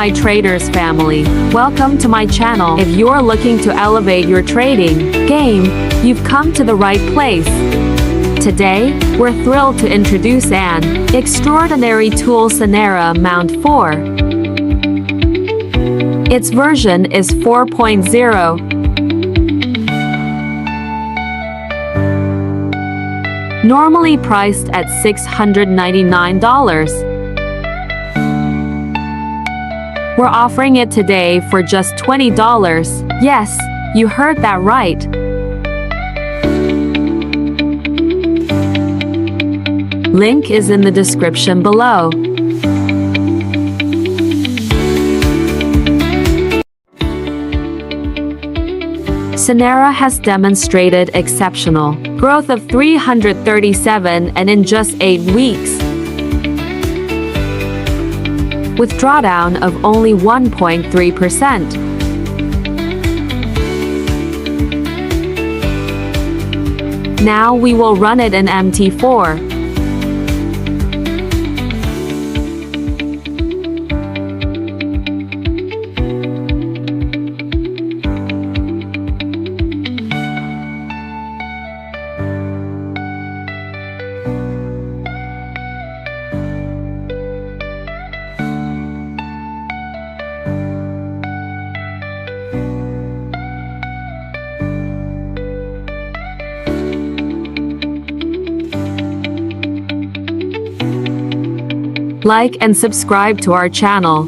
my traders family. Welcome to my channel. If you're looking to elevate your trading game, you've come to the right place. Today, we're thrilled to introduce an extraordinary tool, CyNera MT4. Its version is 4.0. Normally priced at $699. We're offering it today for just $20. Yes, you heard that right. Link is in the description below. CyNera has demonstrated exceptional growth of 337% and in just 8 weeks, with drawdown of only 1.3%. Now we will run it in MT4. Like and subscribe to our channel.